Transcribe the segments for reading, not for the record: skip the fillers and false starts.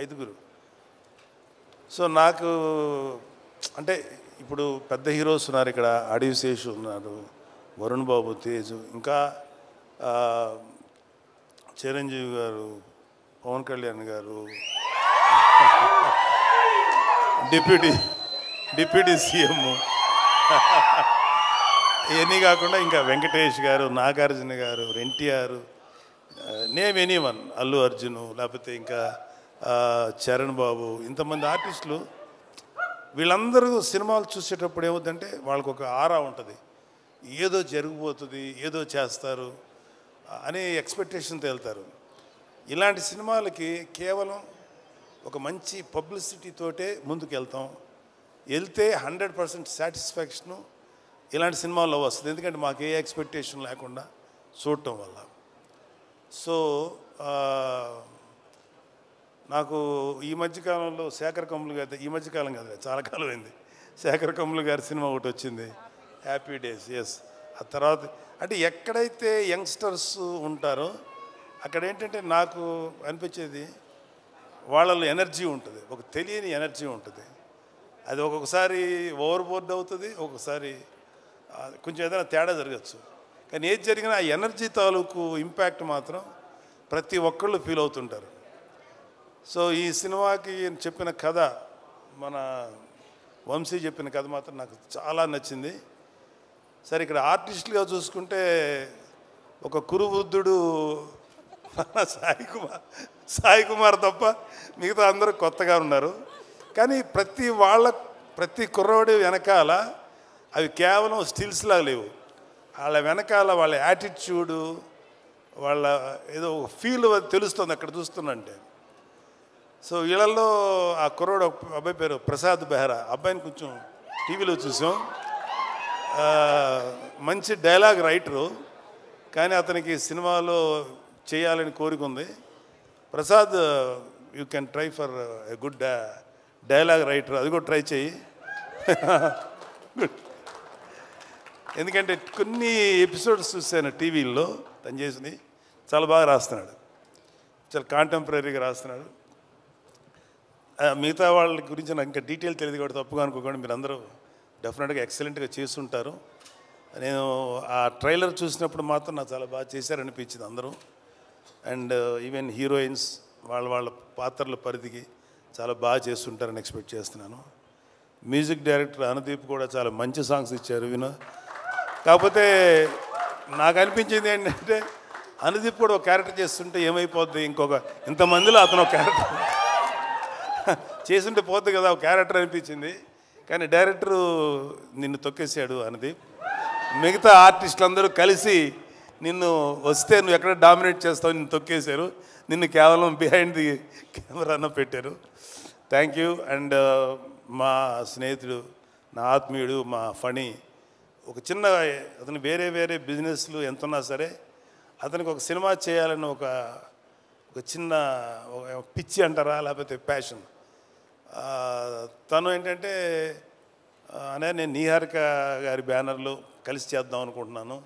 ఐదుగురు. సో నాకు అంటే ఇప్పుడు పెద్ద హీరోస్ ఉన్నారు ఇక్కడ, అడవి శేషు ఉన్నారు, వరుణ్ బాబు, తేజు, ఇంకా చిరంజీవి గారు, పవన్ కళ్యాణ్ గారు, డిప్యూటీ సీఎం, ఇవన్నీ కాకుండా ఇంకా వెంకటేష్ గారు, నాగార్జున గారు, ఎన్టీఆర్, నేమ్ ఎనీవన్, అల్లు అర్జును, లేకపోతే ఇంకా చరణ్ బాబు, ఇంతమంది ఆర్టిస్టులు. వీళ్ళందరూ సినిమాలు చూసేటప్పుడు ఏమవుతుందంటే వాళ్ళకు ఒక ఆరా ఉంటుంది, ఏదో జరిగిపోతుంది, ఏదో చేస్తారు అనే ఎక్స్పెక్టేషన్తో వెళ్తారు. ఇలాంటి సినిమాలకి కేవలం ఒక మంచి పబ్లిసిటీతోటే ముందుకు వెళ్తే 100% సాటిస్ఫాక్షను ఇలాంటి సినిమాల్లో వస్తుంది. ఎందుకంటే మాకు ఏ ఎక్స్పెక్టేషన్ లేకుండా చూడటం వల్ల. సో నాకు ఈ మధ్యకాలంలో శేఖర్ కమ్ములు గారి, ఈ మధ్యకాలం కాదు చాలా కాలం అయింది, శేఖర్ కమ్ములు గారి సినిమా ఒకటి వచ్చింది, హ్యాపీ డేస్. ఎస్, ఆ తర్వాత అంటే ఎక్కడైతే యంగ్స్టర్స్ ఉంటారో అక్కడ ఏంటంటే నాకు అనిపించేది వాళ్ళలో ఎనర్జీ ఉంటుంది, ఒక తెలియని ఎనర్జీ ఉంటుంది. అది ఒక్కొక్కసారి ఓవర్బోర్డ్ అవుతుంది, ఒక్కొక్కసారి కొంచెం ఏదైనా తేడా జరగచ్చు. కానీ ఏది జరిగినా ఆ ఎనర్జీ తాలూకు ఇంపాక్ట్ మాత్రం ప్రతి ఒక్కళ్ళు ఫీల్ అవుతుంటారు. సో ఈ సినిమాకి చెప్పిన కథ, మన వంశీ చెప్పిన కథ మాత్రం నాకు చాలా నచ్చింది. సరే, ఇక్కడ ఆర్టిస్టులుగా చూసుకుంటే ఒక కురువృద్ధుడు సాయి కుమార్ తప్ప మిగతా అందరూ కొత్తగా ఉన్నారు. కానీ ప్రతి కుర్రోడి వెనకాల అవి కేవలం స్టిల్స్లా లేవు, వాళ్ళ వెనకాల వాళ్ళ యాటిట్యూడు, వాళ్ళ ఏదో ఫీల్ తెలుస్తుంది అక్కడ చూస్తున్నంటే. సో వీళ్ళల్లో ఆ కుర్రోడు అబ్బాయి పేరు ప్రసాద్ బెహ్రా, అబ్బాయిని కొంచెం టీవీలో చూసాం. మంచి డైలాగ్ రైటరు, కానీ అతనికి సినిమాలో చేయాలని కోరిక ఉంది. Prasad, you can try for a good dialogue writer, అది కూడా ట్రై చేయి. ఎందుకంటే కొన్ని ఎపిసోడ్స్ చూశాను టీవీల్లో, తను చేసింది చాలా బాగా రాస్తున్నాడు, చాలా కాంటెంపరీగా రాస్తున్నాడు. మిగతా వాళ్ళ గురించి నాకు ఇంకా డీటెయిల్ తెలియదు కాబట్టి తప్పుగా అనుకోకండి, మీరు అందరూ డెఫినెట్గా ఎక్సలెంట్గా చేస్తుంటారు. నేను ఆ ట్రైలర్ చూసినప్పుడు మాత్రం నాకు చాలా బాగా చేశారనిపించింది అందరూ. అండ్ ఈవెన్ హీరోయిన్స్ వాళ్ళ పాత్రల పరిధికి చాలా బాగా చేస్తుంటారని ఎక్స్పెక్ట్ చేస్తున్నాను. మ్యూజిక్ డైరెక్టర్ అనుదీప్ కూడా చాలా మంచి సాంగ్స్ ఇచ్చారు కాకపోతే నాకు అనిపించింది ఏంటంటే అనుదీప్ కూడా ఒక క్యారెక్టర్ చేస్తుంటే ఏమైపోద్ది, ఇంతమందిలో అతను ఒక క్యారెక్టర్ చేస్తుంటే పోద్ది కదా, ఒక క్యారెక్టర్ అనిపించింది. కానీ డైరెక్టరు నిన్ను తొక్కేసాడు అనుదీప్. మిగతా ఆర్టిస్టులు అందరూ కలిసి నిన్ను వస్తే నువ్వు ఎక్కడ డామినేట్ చేస్తావు, నిన్ను తొక్కేశారు, నిన్ను కేవలం బిహైండ్ ది కెమెరాను పెట్టారు. Thank you. అండ్ మా స్నేహితుడు, నా ఆత్మీయుడు, మా ఫణి, ఒక చిన్న అతను వేరే బిజినెస్లు ఎంతున్నా సరే అతనికి ఒక సినిమా చేయాలని ఒక చిన్న పిచ్చి అంటారా, లేకపోతే ప్యాషన్. తను ఏంటంటే నేను నిహారిక గారి బ్యానర్లో కలిసి చేద్దాం అనుకుంటున్నాను.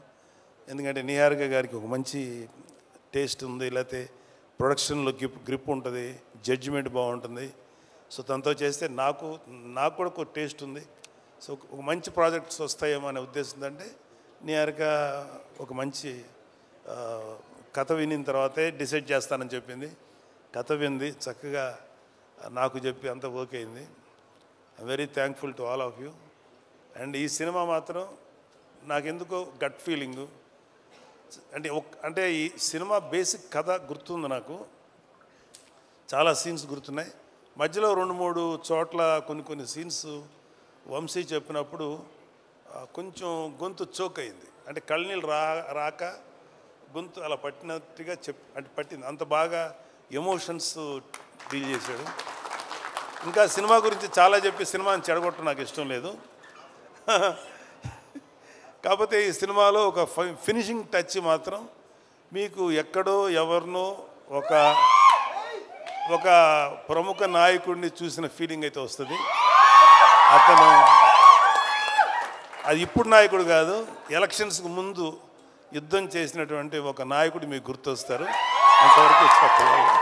ఎందుకంటే నిహారిక గారికి ఒక మంచి టేస్ట్ ఉంది, లేకపోతే ప్రొడక్షన్లో గ్రిప్ ఉంటుంది, జడ్జిమెంట్ బాగుంటుంది. సో తనతో చేస్తే నాకు కూడా ఒక టేస్ట్ ఉంది. సో ఒక మంచి ప్రాజెక్ట్స్ వస్తాయేమో అనే ఉద్దేశంతో అంటే నిహారిక ఒక మంచి కథ వినిన తర్వాతే డిసైడ్ చేస్తానని చెప్పింది. కథ వింది, చక్కగా నాకు చెప్పి అంత ఓకే అయింది. I'm very thankful to all of you. And ఈ సినిమా మాత్రం నాకెందుకో గట్ ఫీలింగు, అంటే ఈ సినిమా బేసిక్ కథ గుర్తుంది, నాకు చాలా సీన్స్ గుర్తున్నాయి. మధ్యలో 2-3 చోట్ల కొన్ని సీన్స్ వంశీ చెప్పినప్పుడు కొంచెం గొంతు చోక్ అయింది, అంటే కళ్ళనీళ్ళు రాక గొంతు అలా పట్టినట్టుగా పట్టింది. అంత బాగా ఎమోషన్స్ డీల్ చేశాడు. ఇంకా సినిమా గురించి చాలా చెప్పి సినిమాని చెడగొట్టడం నాకు ఇష్టం లేదు. కాకపోతే ఈ సినిమాలో ఒక ఫినిషింగ్ టచ్ మాత్రం మీకు ఎక్కడో ఎవరినో ఒక ప్రముఖ నాయకుడిని చూసిన ఫీలింగ్ అయితే వస్తుంది. అతను అది ఇప్పుడు నాయకుడు కాదు, ఎలక్షన్స్కి ముందు యుద్ధం చేసినటువంటి ఒక నాయకుడు మీకు గుర్తొస్తారు. అంతవరకు చెప్పలేదు.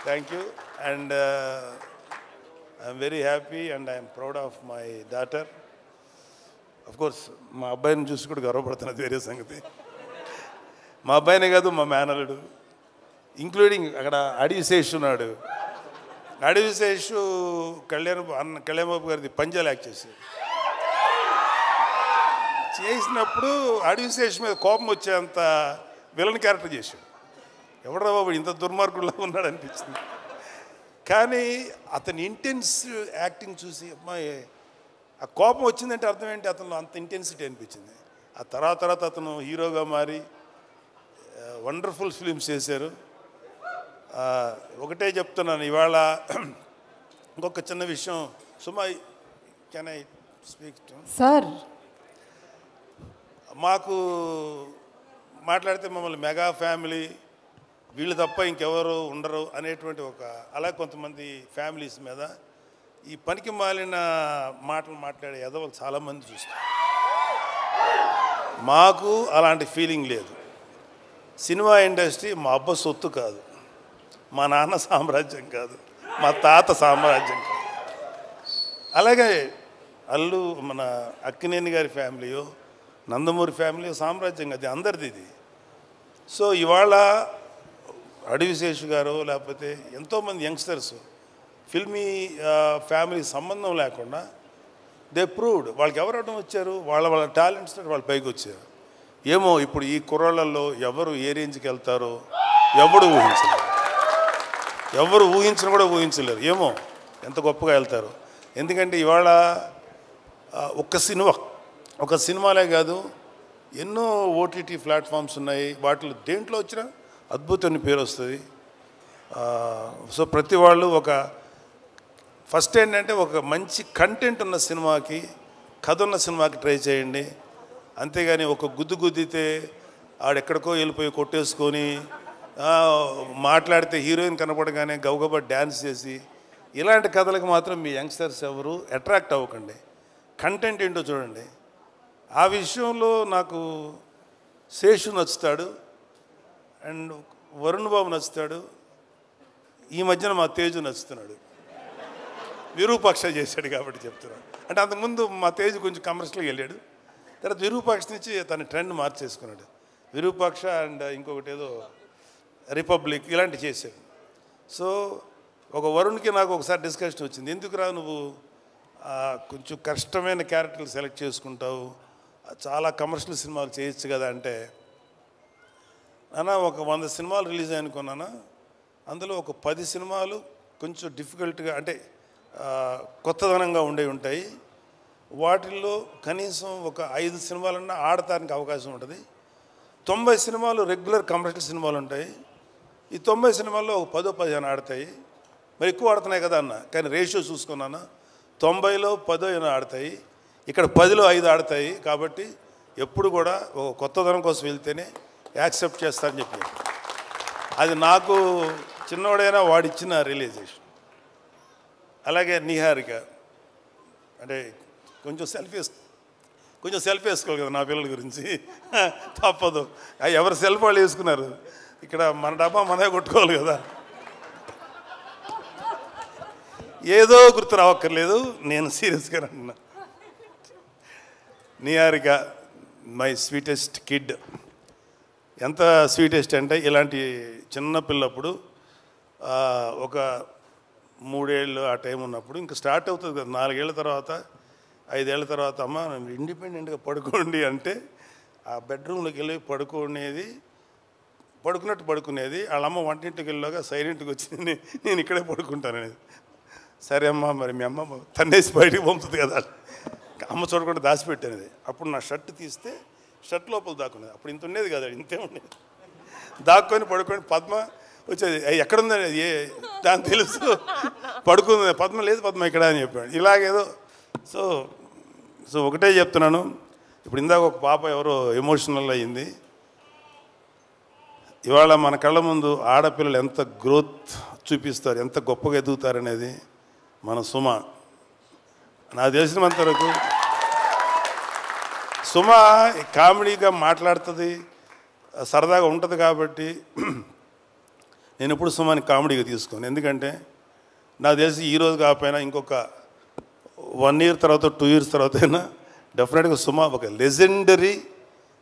Thank you. And I'm very happy and I'm proud of my daughter. Of course మా అబ్బాయిని చూసి కూడా గర్వపడుతున్నది వేరే సంగతి. మా అబ్బాయినే కాదు, మా మేనలుడు, ఇంక్లూడింగ్ అక్కడ అడివిశేష్ ఉన్నాడు. అడివిశేష్ కళ్యాణబాబు గారిది పంజాలు యాక్ట్ చేసినప్పుడు అడివిశేష్ మీద కోపం వచ్చేంత విలన్ క్యారెక్టర్ చేశాడు. ఎవడరా బాబు ఇంత దుర్మార్గుల్లో ఉన్నాడు అనిపించింది. కానీ అతని ఇంటెన్స్ యాక్టింగ్ చూసి అమ్మాయి ఆ కోపం వచ్చిందంటే అర్థం ఏంటి, అతను అంత ఇంటెన్సిటీ అనిపించింది. ఆ తర్వాత అతను హీరోగా మారి వండర్ఫుల్ ఫిలిమ్స్ చేశారు. ఒకటే చెప్తున్నాను ఇవాళ ఇంకొక చిన్న విషయం. సుమా, కెన్ ఐ స్పీక్ సార్? మాకు మాట్లాడితే మమ్మల్ని మెగా ఫ్యామిలీ, వీళ్ళు తప్ప ఇంకెవరు ఉండరు అనేటువంటి అలా కొంతమంది ఫ్యామిలీస్ మీద ఈ పనికి మాలిన మాటలు మాట్లాడే ఎదవలు చాలామంది చూస్తారు. మాకు అలాంటి ఫీలింగ్ లేదు. సినిమా ఇండస్ట్రీ మా అబ్బ సొత్తు కాదు, మా నాన్న సామ్రాజ్యం కాదు, మా తాత సామ్రాజ్యం కాదు. అలాగే మన అక్కినేని గారి ఫ్యామిలీయో నందమూరి ఫ్యామిలీ సామ్రాజ్యం, అది అందరిది ఇది. సో ఇవాళ అడివిశేషు గారు లేకపోతే ఎంతోమంది యంగ్స్టర్స్ ఫిల్మీ ఫ్యామిలీకి సంబంధం లేకుండా దే ప్రూవ్డ్. వాళ్ళకి ఎవరు అడ్డం వచ్చారు? వాళ్ళ టాలెంట్స్ వాళ్ళు పైకి వచ్చారు. ఏమో ఇప్పుడు ఈ కుర్రాళ్ళల్లో ఎవరు ఏ రేంజ్కి వెళ్తారో ఎవరు ఊహించను కూడా ఊహించలేరు. ఏమో ఎంత గొప్పగా వెళ్తారు. ఎందుకంటే ఇవాళ ఒక సినిమాలే కాదు, ఎన్నో ఓటీటీ ప్లాట్ఫామ్స్ ఉన్నాయి. వాటిలో దేంట్లో వచ్చినా అద్భుతమైన పేరు వస్తుంది. సో ప్రతి వాళ్ళు ఫస్ట్ ఏంటంటే ఒక మంచి కంటెంట్ ఉన్న సినిమాకి, కథ ఉన్న సినిమాకి ట్రై చేయండి. అంతేగాని ఒక గుద్దితే ఆడెక్కడికో వెళ్ళిపోయి కొట్టేసుకొని మాట్లాడితే హీరోయిన్ కనపడగానే గబగబా డ్యాన్స్ చేసి ఇలాంటి కథలకు మాత్రం మీ యంగ్స్టర్స్ ఎవరు అట్రాక్ట్ అవ్వకండి. కంటెంట్ ఏంటో చూడండి. ఆ విషయంలో నాకు శేషు నచ్చుతాడు అండ్ వరుణ్ బాబు నచ్చుతాడు. ఈ మధ్యన మా తేజు నచ్చుతున్నాడు. విరూపాక్ష చేశాడు కాబట్టి చెప్తున్నాడు. అంటే అంతకుముందు మా తేజు కొంచెం కమర్షియల్గా వెళ్ళాడు, తర్వాత విరూపాక్ష నుంచి తన ట్రెండ్ మార్చేసుకున్నాడు. విరూపాక్ష అండ్ ఇంకొకటి ఏదో రిపబ్లిక్ ఇలాంటివి చేశాడు. సో ఒక వరుణ్కి నాకు ఒకసారి డిస్కషన్ వచ్చింది, ఎందుకురా నువ్వు కొంచెం కష్టమైన క్యారెక్టర్లు సెలెక్ట్ చేసుకుంటావు, చాలా కమర్షియల్ సినిమాలు చేయొచ్చు కదా అంటే, నాన్న ఒక 100 సినిమాలు రిలీజ్ అనుకున్నాను, అందులో ఒక 10 సినిమాలు కొంచెం డిఫికల్ట్గా అంటే కొత్తదనంగా ఉంటాయి. వాటిల్లో కనీసం ఒక 5 సినిమాలన్నా ఆడటానికి అవకాశం ఉంటుంది. 90 సినిమాలు రెగ్యులర్ కమర్షియల్ సినిమాలు ఉంటాయి. ఈ 90 సినిమాల్లో ఒక 10-15 ఆడతాయి. మరి ఎక్కువ ఆడుతున్నాయి కదా అన్న, కానీ రేషియో చూసుకున్నాను 90లో 10 ఆడతాయి, ఇక్కడ 10లో 5 ఆడతాయి. కాబట్టి ఎప్పుడు కూడా ఒక కొత్తదనం కోసం వెళ్తేనే యాక్సెప్ట్ చేస్తారని చెప్పి, అది నాకు చిన్నవాడైనా వాడిచ్చిన రియలైజేషన్. అలాగే నిహారిక అంటే కొంచెం సెల్ఫ్ వేసుకోవాలి కదా నా పిల్లల గురించి, తప్పదు. ఎవరు సెల్ఫ్ వాళ్ళు వేసుకున్నారు, ఇక్కడ మన డబ్బా మనమే కొట్టుకోవాలి కదా. ఏదో గుర్తు రావక్కర్లేదు, నేను సీరియస్గా అంటున్నా. Niharika my sweetest kid. ఎంత స్వీటెస్ట్ అంటే ఇలాంటి చిన్నపిల్లప్పుడు ఒక 3 ఏళ్ళు ఆ టైం ఉన్నప్పుడు ఇంకా స్టార్ట్ అవుతుంది కదా, 4 ఏళ్ళ తర్వాత 5 ఏళ్ళ తర్వాత అమ్మ ఇండిపెండెంట్గా పడుకోండి అంటే ఆ బెడ్రూమ్లోకి వెళ్ళి పడుకునేది. వాళ్ళ అమ్మ వంటింటికి వెళ్ళాక సైలెంట్గా వచ్చి నేను ఇక్కడే పడుకుంటాననేది. సరే అమ్మ, మరి మీ అమ్మ తన్నేసి బయటికి పంపుతుంది కదా, అమ్మ చూడకుండా దాచిపెట్టేది. అప్పుడు నా షర్ట్ తీస్తే షర్ట్ లోపల దాక్కునేది. అప్పుడు ఇంత ఉండేది కదా, ఇంతే ఉండేది. దాక్కొని పడుకొని పద్మ వచ్చేది, ఎక్కడుందని దాని తెలుసు, పడుకుంది. పద్మ లేదు, పద్మ ఇక్కడ అని చెప్పాడు. ఇలాగేదో సో ఒకటే చెప్తున్నాను. ఇప్పుడు ఇందాక ఒక పాప ఎవరో ఎమోషనల్ అయ్యింది. ఇవాళ మన కళ్ళ ముందు ఆడపిల్లలు ఎంత గ్రోత్ చూపిస్తారు, ఎంత గొప్పగా ఎదుగుతారనేది మన సుమ. నాకు తెలిసినంత వరకు సుమ కామెడీగా మాట్లాడుతుంది, సరదాగా ఉంటుంది. కాబట్టి నేను ఎప్పుడు సుమాని కామెడీగా తీసుకోను. ఎందుకంటే నాకు తెలిసి ఈరోజు కాకపోయినా ఇంకొక 1 year తర్వాత 2 years తర్వాత అయినా డెఫినెట్గా సుమా ఒక లెజెండరీ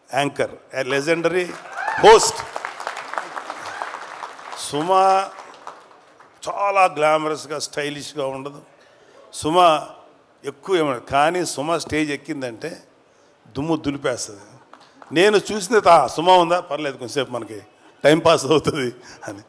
యాంకర్, లెజెండరీ హోస్ట్. సుమా చాలా గ్లామరస్గా స్టైలిష్గా ఉండదు. సుమా ఎక్కువ ఏమన్నా, కానీ సుమా స్టేజ్ ఎక్కిందంటే దుమ్ము దులిపేస్తుంది. నేను చూసిన సుమా ఉందా పర్లేదు కొంచెంసేపు మనకి టైం పాస్ అవుతుంది అని.